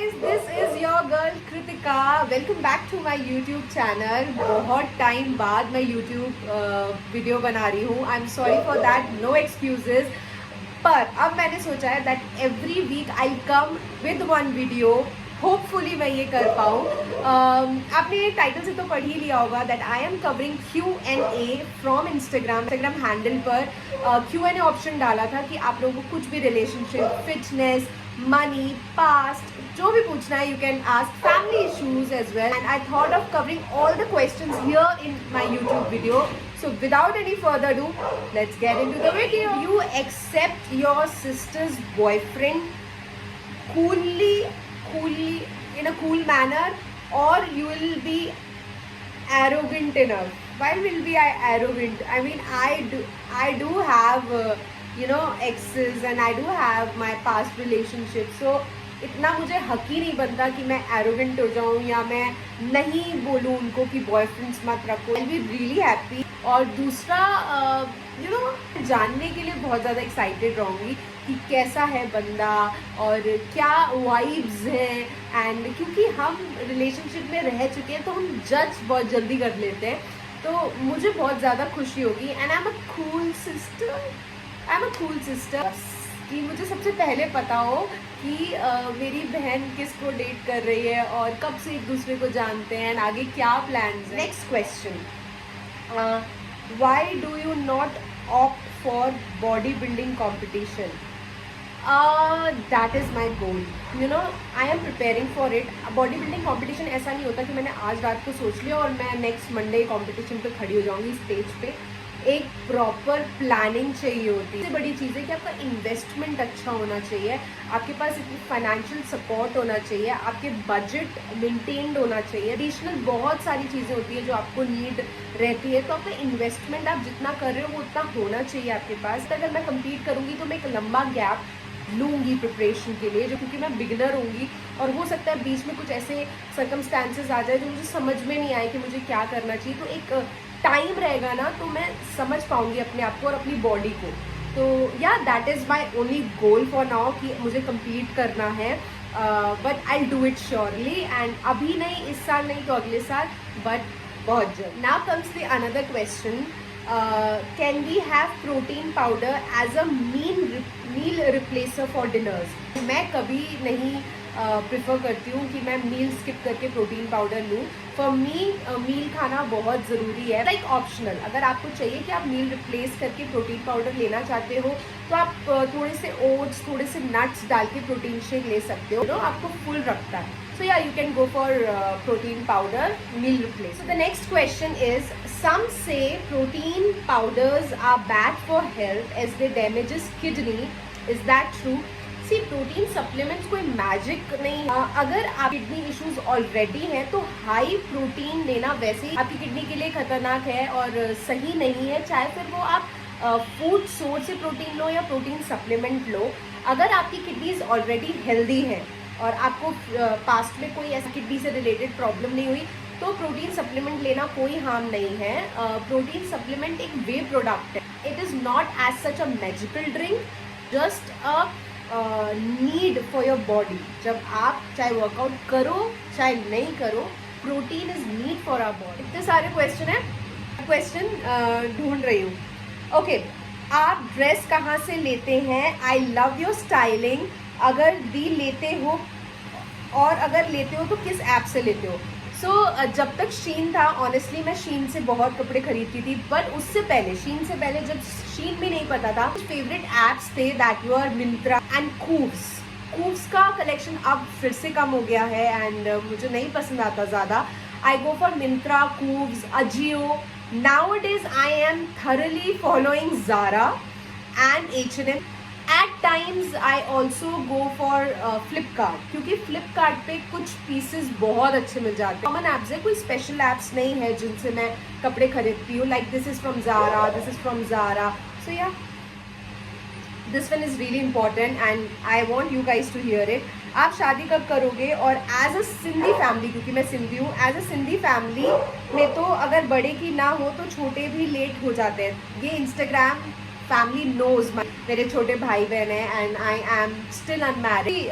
guys, this is your girl Kritika. Welcome back to my YouTube channel. बहुत time बाद मैं YouTube video बना रही हूँ. I'm sorry for that. No excuses. पर अब मैंने सोचा है that every week I'll come with one video. Hopefully मैं ये कर पाऊँ. आपने टाइटल से तो पढ़ ही लिया होगा that I am covering Q&A from Instagram handle पर Q&A ऑप्शन डाला था कि आप लोगों को कुछ भी रिलेशनशिप, फिटनेस, मनी, पास्ट, जो भी पूछना है, you can ask family issues as well. And I thought of covering all the questions here in my YouTube video. So without any further ado, let's get into the video. You accept your sister's boyfriend coolly in a cool manner, or you will be arrogant enough. Why will be I arrogant? I mean, I do have exes, and I do have my past relationships. So इतना मुझे हक ही नहीं बनता कि मैं arrogant हो जाऊँ या मैं नहीं बोलूँ उनको कि बॉयफ्रेंड्स मत रखो. I will be really happy. और दूसरा जानने के लिए बहुत ज़्यादा एक्साइटेड रहूँगी कि कैसा है बंदा और क्या वाइब्स हैं. एंड क्योंकि हम रिलेशनशिप में रह चुके हैं तो हम जज बहुत जल्दी कर लेते हैं, तो मुझे बहुत ज़्यादा खुशी होगी. And I am a cool sister कि मुझे सबसे पहले पता हो कि मेरी बहन किसको डेट कर रही है और कब से एक दूसरे को जानते हैं एंड आगे क्या प्लान्स हैं. Next question, why do you not opt for body building competition? That is my goal. I am preparing for it. Body building competition ऐसा नहीं होता कि मैंने आज रात को सोच लिया और मैं नेक्स्ट मंडे कॉम्पिटिशन पे खड़ी हो जाऊँगी स्टेज पे. एक प्रॉपर प्लानिंग चाहिए होती है. सबसे बड़ी चीज़ है कि आपका इन्वेस्टमेंट अच्छा होना चाहिए, आपके पास इतनी फाइनेंशियल सपोर्ट होना चाहिए, आपके बजट मेंटेन्ड होना चाहिए. एडिशनल बहुत सारी चीज़ें होती है जो आपको नीड रहती है, तो आपका इन्वेस्टमेंट आप जितना कर रहे हो वो उतना होना चाहिए आपके पास. अगर मैं कम्पीट करूँगी तो मैं एक लंबा गैप लूँगी प्रिपरेशन के लिए, जो क्योंकि मैं बिगिनर होंगी और हो सकता है बीच में कुछ ऐसे सर्कमस्टांसेस आ जाए जो मुझे समझ में नहीं आए कि मुझे क्या करना चाहिए. तो एक टाइम रहेगा ना, तो मैं समझ पाऊँगी अपने आप को और अपनी बॉडी को. तो या that is my only goal for now कि मुझे कम्पीट करना है. But I do it surely. And अभी नहीं, इस साल नहीं तो अगले साल, बट बहुत जल्द. Now comes the another question, can we have protein powder as a meal replacer for dinners? मैं कभी नहीं प्रिफर करती हूँ कि मैं मील स्किप करके प्रोटीन पाउडर लूँ. फॉर मी मील खाना बहुत ज़रूरी है, लाइक ऑप्शनल. अगर आपको चाहिए कि आप मील रिप्लेस करके प्रोटीन पाउडर लेना चाहते हो तो आप थोड़े से ओट्स, थोड़े से नट्स डाल के प्रोटीन शेक ले सकते हो, आपको फुल रखता है. So yeah, you can go for protein powder meal replace. So the next question is, some say protein powders are bad for health as they damages kidney. Is that true? See, protein supplements कोई magic नहीं है. अगर आप kidney issues already हैं तो high protein लेना वैसे ही आपकी किडनी के लिए खतरनाक है और सही नहीं है, चाहे फिर वो आप फूड सोर्स से प्रोटीन लो या प्रोटीन सप्लीमेंट लो. अगर आपकी किडनीज ऑलरेडी हेल्दी है और आपको पास्ट में कोई ऐसी किडनी से रिलेटेड प्रॉब्लम नहीं हुई तो प्रोटीन सप्लीमेंट लेना कोई हार्म नहीं है. प्रोटीन सप्लीमेंट एक वे प्रोडक्ट है. It is not as such a magical drink, just a need for your body. जब आप चाहे वर्कआउट करो चाहे नहीं करो, protein is need for our body. इतने सारे क्वेश्चन ढूंढ रही हूँ. ओके, आप ड्रेस कहाँ से लेते हैं? I love your styling. अगर भी लेते हो और अगर लेते हो तो किस ऐप से लेते हो? सो जब तक शीन था, ऑनेस्टली मैं शीन से बहुत कपड़े खरीदती थी. बट उससे पहले, शीन से पहले, जब शीन भी नहीं पता था, फेवरेट ऐप्स थे that were Myntra and Koovs का कलेक्शन अब फिर से कम हो गया है एंड मुझे नहीं पसंद आता ज़्यादा. I go for Myntra, Koovs, Ajio. Nowadays I am thoroughly following Zara and H&M. At times I also go for Flipkart, क्योंकि Flipkart पे कुछ पीसेस बहुत अच्छे मिल जाते हैं. कॉमन ऐप्स है, कोई स्पेशल ऐप्स नहीं है जिनसे मैं कपड़े खरीदती हूँ. Like this is from Zara, this is from Zara. So yeah, this one is really important and I want you guys to hear it. आप शादी कब करोगे? और एज अ सिंधी फैमिली, क्योंकि मैं सिंधी हूँ, एज अ सिंधी फैमिली में तो अगर बड़े की ना हो तो छोटे भी लेट हो जाते हैं. ये इंस्टाग्राम फैमिली नोज. मेरे छोटे भाई बहन हैं and I am still unmarried.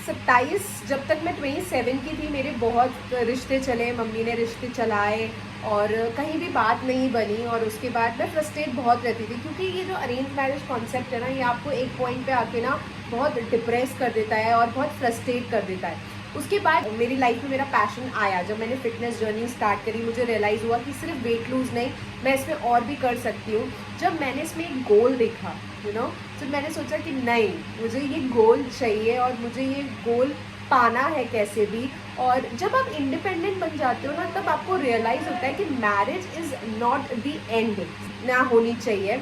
27, जब तक मैं 27 की थी मेरे बहुत रिश्ते चले, मम्मी ने रिश्ते चलाए और कहीं भी बात नहीं बनी। और उसके बाद मैं फ्रस्ट्रेट बहुत रहती थी, क्योंकि ये जो अरेंज मैरिज कॉन्सेप्ट है ना, ये आपको एक पॉइंट पे आके ना बहुत डिप्रेस कर देता है और बहुत फ्रस्ट्रेट कर देता है। उसके बाद मेरी लाइफ में मेरा पैशन आया, जब मैंने फिटनेस जर्नी स्टार्ट करी, मुझे रियलाइज़ हुआ कि सिर्फ वेट लूज़ नहीं, मैं इसमें और भी कर सकती हूँ। जब मैंने इसमें एक गोल देखा, जब मैंने सोचा कि नहीं, मुझे ये गोल चाहिए और मुझे ये गोल पाना है कैसे भी। और जब आप इंडिपेंडेंट बन जाते हो ना, तब आपको रियलाइज़ होता है कि marriage is not the end ना होनी चाहिए।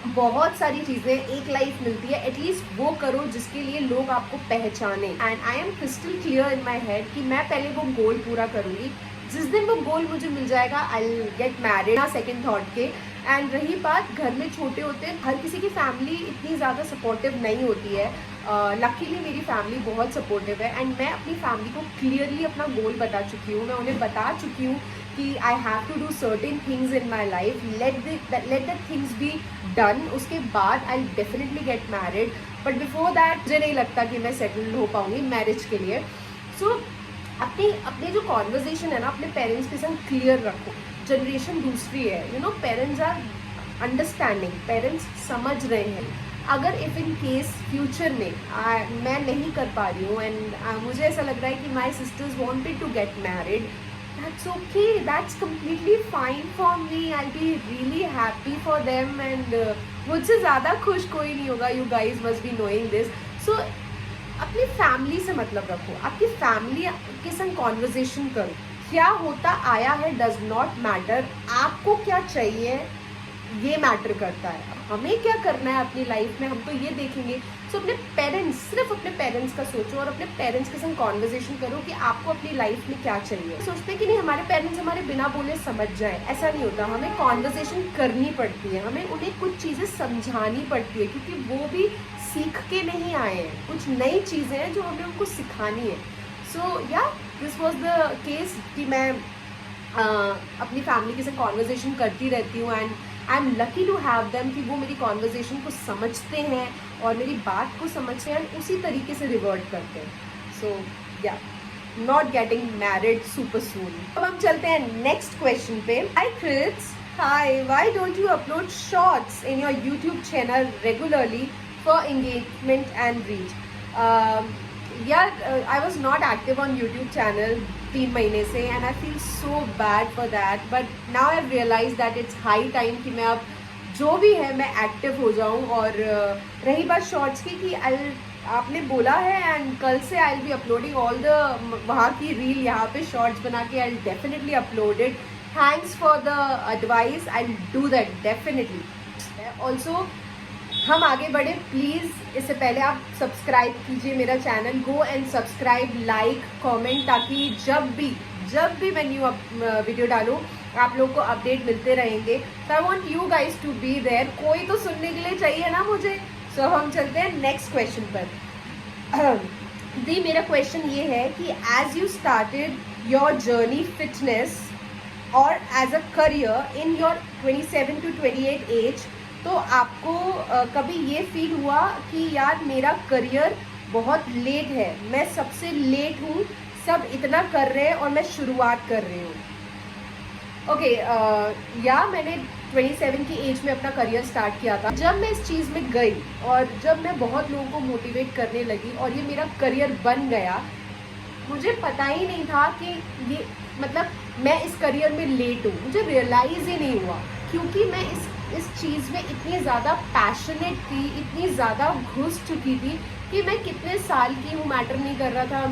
बहुत सारी चीज़ें, एक लाइफ मिलती है, एटलीस्ट वो करो जिसके लिए लोग आपको पहचाने। And I M crystal clear in my head कि मैं पहले वो गोल पूरा करूँगी। जिस दिन वो गोल मुझे मिल जाएगा, आई विल गेट मैरिड, ना सेकेंड थॉट के। एंड रही बात, घर में छोटे होते हैं, हर किसी की फैमिली इतनी ज़्यादा सपोर्टिव नहीं होती है। लकीली मेरी फैमिली बहुत सपोर्टिव है एंड मैं अपनी फैमिली को क्लियरली अपना गोल बता चुकी हूँ। मैं उन्हें बता चुकी हूँ कि I have to do certain things in my life, let that things be done. उसके बाद I definitely get married, but before that मुझे नहीं लगता कि मैं सेटल हो पाऊँगी मैरिज के लिए। सो अपने जो कॉन्वर्जेशन है ना, अपने पेरेंट्स के संग क्लियर रखो। जनरेशन दूसरी है, पेरेंट्स आर अंडरस्टैंडिंग, पेरेंट्स समझ रहे हैं। अगर इफ़ इन केस फ्यूचर में मैं नहीं कर पा रही हूँ एंड मुझे ऐसा लग रहा है कि my sisters wanted to get married, that's okay, that's completely fine for me, I be really happy for them. And मुझसे ज़्यादा खुश कोई नहीं होगा, you guys must be knowing this. So अपनी फैमिली से मतलब रखो, आपकी फैमिली के संग कॉन्वर्जेशन करो। क्या होता आया है डज नॉट मैटर, आपको क्या चाहिए ये मैटर करता है। हमें क्या करना है अपनी लाइफ में, हम तो ये देखेंगे। सो अपने पेरेंट्स, सिर्फ अपने पेरेंट्स का सोचो और अपने पेरेंट्स के संग कॉन्वर्जेशन करो कि आपको अपनी लाइफ में क्या चाहिए। सोचते कि नहीं हमारे पेरेंट्स हमारे बिना बोले समझ जाए, ऐसा नहीं होता। हमें कॉन्वर्जेशन करनी पड़ती है, हमें उन्हें कुछ चीज़ें समझानी पड़ती है, क्योंकि वो भी सीख के नहीं आए हैं, कुछ नई चीज़ें हैं जो हमें उनको सिखानी है। सो या दिस वॉज द केस कि मैं अपनी फैमिली के साथ कॉन्वर्जेशन करती रहती हूँ and I am lucky to have them कि वो मेरी कॉन्वर्जेशन को समझते हैं और मेरी बात को समझते हैं एंड उसी तरीके से रिवर्ट करते हैं। So ya not getting married super soon. अब हम चलते हैं नेक्स्ट क्वेश्चन पे। Hi Chris, hi, why don't you upload shorts in your YouTube channel regularly for engagement and reach? I was not active on YouTube channel 3 महीने से and I feel so bad for that, but now I've realized that it's high time कि मैं अब जो भी है मैं active हो जाऊँ। और रही बात शॉर्ट्स की कि आपने बोला है एंड कल से I will be uploading all the वहाँ की रील यहाँ पे शॉर्ट्स बना के I will definitely upload it. Thanks for the advice, I will do that definitely. Also हम आगे बढ़े, प्लीज़ इससे पहले आप सब्सक्राइब कीजिए मेरा channel, go and subscribe, like, comment, ताकि जब भी मैं न्यू वीडियो डालूँ आप लोग को अपडेट मिलते रहेंगे। तो I want you guys to be there, कोई तो सुनने के लिए चाहिए ना मुझे। सो हम चलते हैं नेक्स्ट क्वेश्चन पर। दी मेरा क्वेश्चन ये है कि as you started your journey fitness और as a career in your 27 to 28 age, तो आपको कभी ये फील हुआ कि यार मेरा करियर बहुत लेट है, मैं सबसे लेट हूँ, सब इतना कर रहे हैं और मैं शुरुआत कर रही हूँ? ओके, या मैंने 27 की एज में अपना करियर स्टार्ट किया था। जब मैं इस चीज़ में गई और जब मैं बहुत लोगों को मोटिवेट करने लगी और ये मेरा करियर बन गया, मुझे पता ही नहीं था कि ये मतलब मैं इस करियर में लेट हूँ। मुझे रियलाइज़ ही नहीं हुआ, क्योंकि मैं इस चीज़ में इतनी ज़्यादा पैशनेट थी, इतनी ज़्यादा घुस चुकी थी कि मैं कितने साल की हूँ मैटर नहीं कर रहा था।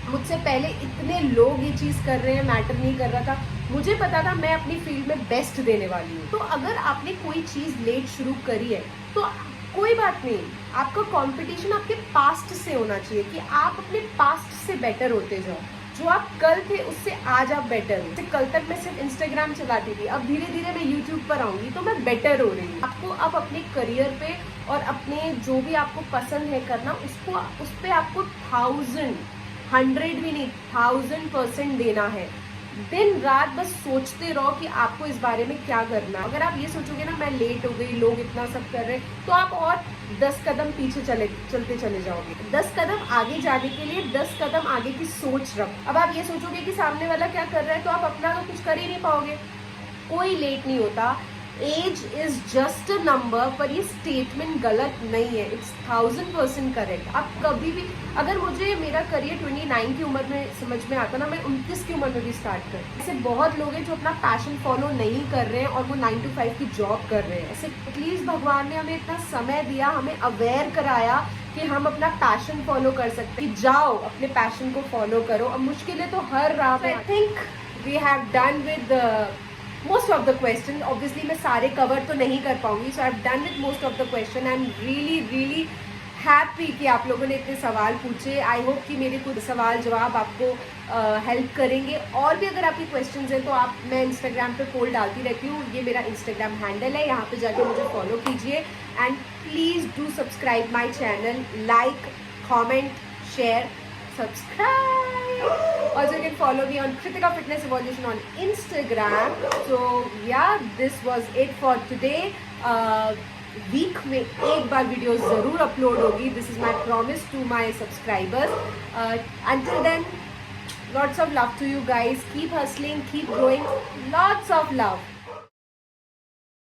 मुझसे पहले इतने लोग ये चीज़ कर रहे हैं, मैटर नहीं कर रहा था। मुझे पता था मैं अपनी फील्ड में बेस्ट देने वाली हूँ। तो अगर आपने कोई चीज़ लेट शुरू करी है तो कोई बात नहीं, आपका कंपटीशन आपके पास्ट से होना चाहिए कि आप अपने पास्ट से बेटर होते जाओ। जो आप कल थे उससे आज आप बेटर हो। कल तक मैं सिर्फ इंस्टाग्राम चलाती थी, अब धीरे धीरे मैं यूट्यूब पर आऊँगी तो मैं बेटर हो रही हूँ। आपको अब अपने करियर पे और अपने जो भी आपको पसंद है करना, उस पर आपको 100 भी नहीं 1000% देना है। दिन रात बस सोचते रहो कि आपको इस बारे में क्या करना है। अगर आप ये सोचोगे ना मैं लेट हो गई, लोग इतना सब कर रहे हैं, तो आप और 10 कदम पीछे चलते चले जाओगे। 10 कदम आगे जाने के लिए 10 कदम आगे की सोच रखो। अब आप ये सोचोगे कि सामने वाला क्या कर रहा है, तो आप अपना तो कुछ कर ही नहीं पाओगे। कोई लेट नहीं होता, age is just a number, पर ये स्टेटमेंट गलत नहीं है, इट्स 1000% करेक्ट। आप कभी भी, अगर मुझे मेरा करियर 29 की उम्र में समझ में आता ना, मैं 29 की उम्र में भी स्टार्ट कर। ऐसे बहुत लोग हैं जो अपना पैशन फॉलो नहीं कर रहे हैं और वो 9 to 5 की जॉब कर रहे हैं। ऐसे एटलीस्ट भगवान ने हमें इतना समय दिया, हमें अवेयर कराया कि हम अपना पैशन फॉलो कर सकते हैं। जाओ अपने पैशन को फॉलो करो। अब मुश्किलें तो हर राह पे। I think we have done with most of the question. Obviously मैं सारे कवर तो नहीं कर पाऊंगी, so I have done with most of the question. I am really happy कि आप लोगों ने इतने सवाल पूछे। आई होप कि मेरे कुछ सवाल जवाब आपको हेल्प करेंगे। और भी अगर आपके क्वेश्चंस हैं तो मैं इंस्टाग्राम पे पोल डालती रहती हूँ, ये मेरा इंस्टाग्राम हैंडल है, यहाँ पे जाके मुझे फॉलो कीजिए। And please do subscribe my channel, like, comment, share, subscribe. Also you can follow me on Kritika Fitness Evolution on Instagram. So yeah, this was it for today. Week में एक बार video ज़रूर upload होगी, this is my promise to my subscribers. Until then, lots of love to you guys. Keep hustling, keep growing. Lots of love.